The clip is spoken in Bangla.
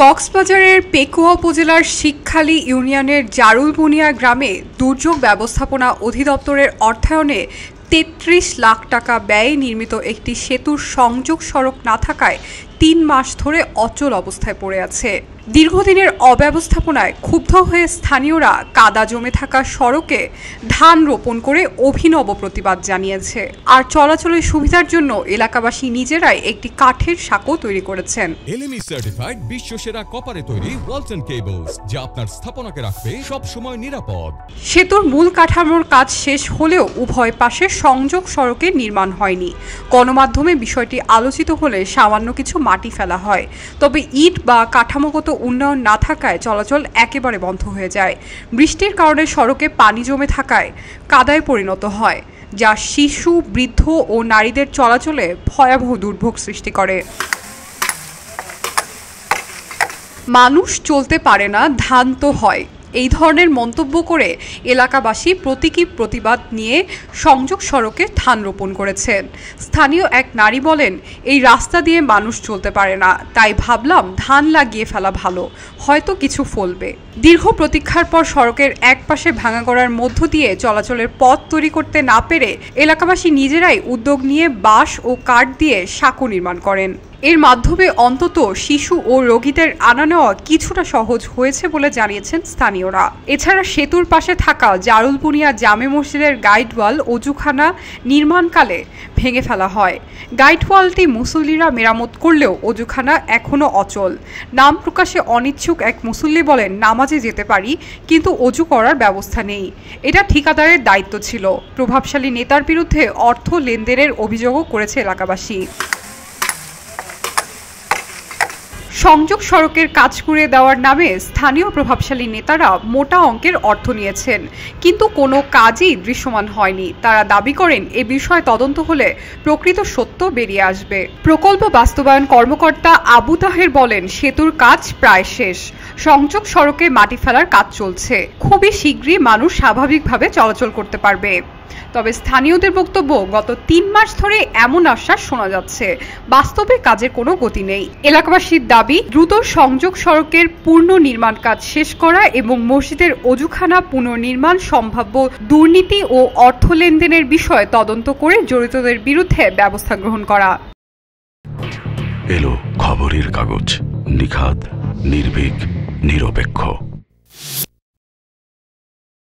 কক্সবাজারের পেকুয়া উপজেলার শিকখালী ইউনিয়নের জারুলবুনিয়া গ্রামে দুর্যোগ ব্যবস্থাপনা অধিদপ্তরের অর্থায়নে ৩৩ লাখ টাকা ব্যয়ে নির্মিত একটি সেতুর সংযোগ সড়ক না থাকায় ৩ মাস ধরে অচল অবস্থায় পড়ে আছে। দীর্ঘদিনের অব্যবস্থাপনায় ক্ষুব্ধ হয়ে স্থানীয়রা কাদা জমে থাকা সড়কে ধান রোপণ করে অভিনব প্রতিবাদ জানিয়েছে। আর চলাচলের সুবিধার জন্য এলাকাবাসী নিজেরাই একটি কাঠের সাঁকো তৈরি করেছেন। এলএমই সার্টিফাইড বিশ্বসেরা কপারে তৈরি ওয়ালটন কেবলস, যা আপনার স্থাপনাকে রাখবে সব সময় নিরাপদ। সেতুর মূল কাঠামোর কাজ শেষ হলেও উভয় পাশে সংযোগ সড়কের নির্মাণ হয়নি। গণমাধ্যমে বিষয়টি আলোচিত হলে সামান্য কিছু মাটি ফেলা হয়, তবে ইট বা কাঠামোগত উন্নয়ন না থাকায় চলাচল একেবারে বন্ধ হয়ে যায়। বৃষ্টির কারণে সড়কে পানি জমে থাকায় কাদায় পরিণত হয়, যা শিশু, বৃদ্ধ ও নারীদের চলাচলে ভয়াবহ দুর্ভোগ সৃষ্টি করে। মানুষ চলতে পারে না, ধান তো হয়, এই ধরনের মন্তব্য করে এলাকাবাসী প্রতীকী প্রতিবাদ নিয়ে সংযোগ সড়কে ধান রোপণ করেছেন। স্থানীয় এক নারী বলেন, এই রাস্তা দিয়ে মানুষ চলতে পারে না, তাই ভাবলাম ধান লাগিয়ে ফেলা ভালো, হয়তো কিছু ফলবে। দীর্ঘ প্রতীক্ষার পর সড়কের এক পাশে ভাঙাগড়ার মধ্য দিয়ে চলাচলের পথ তৈরি করতে না পেরে এলাকাবাসী নিজেরাই উদ্যোগ নিয়ে বাঁশ ও কাঠ দিয়ে সাঁকো নির্মাণ করেন। এর মাধ্যমে অন্তত শিশু ও রোগীদের আনা নেওয়া কিছুটা সহজ হয়েছে বলে জানিয়েছেন স্থানীয়রা। এছাড়া সেতুর পাশে থাকা জারুলবুনিয়া জামে মসজিদের গাইডওয়াল অজুখানা নির্মাণকালে ভেঙে ফেলা হয়। গাইডওয়ালটি মুসল্লিরা মেরামত করলেও অজুখানা এখনও অচল। নাম প্রকাশে অনিচ্ছুক এক মুসল্লি বলেন, নামাজে যেতে পারি, কিন্তু অজু করার ব্যবস্থা নেই। এটা ঠিকাদারের দায়িত্ব ছিল। প্রভাবশালী নেতার বিরুদ্ধে অর্থ লেনদেনের অভিযোগও করেছে এলাকাবাসী। সংযোগ সড়কের কাজ করে দেওয়ার নামে স্থানীয় প্রভাবশালী নেতারা মোটা অঙ্কের অর্থ নিয়েছেন, কিন্তু কোনো কাজই দৃশ্যমান হয়নি। তারা দাবি করেন, এ বিষয়ে তদন্ত হলে প্রকৃত সত্য বেরিয়ে আসবে। প্রকল্প বাস্তবায়ন কর্মকর্তা আবু তাহের বলেন, সেতুর কাজ প্রায় শেষ, সংযোগ সড়কে মাটি ফেলার কাজ চলছে, খুবই শীঘ্রই মানুষ স্বাভাবিকভাবে চলাচল করতে পারবে। তবে স্থানীয়দের বক্তব্য, গত ৩ মাস ধরে এমন আশ্বাস শোনা যাচ্ছে, বাস্তবে কাজের কোনো গতি নেই। এলাকাবাসীর দাবি, দ্রুত সংযোগ সড়কের পূর্ণ নির্মাণ কাজ শেষ করা এবং মসজিদের অজুখানা পুনর্নির্মাণ, সম্ভাব্য দুর্নীতি ও অর্থ লেনদেনের বিষয়ে তদন্ত করে জড়িতদের বিরুদ্ধে ব্যবস্থা গ্রহণ করা। এলো খবরের কাগজ, নিখাদ, নির্ভীক, নিরপেক্ষ।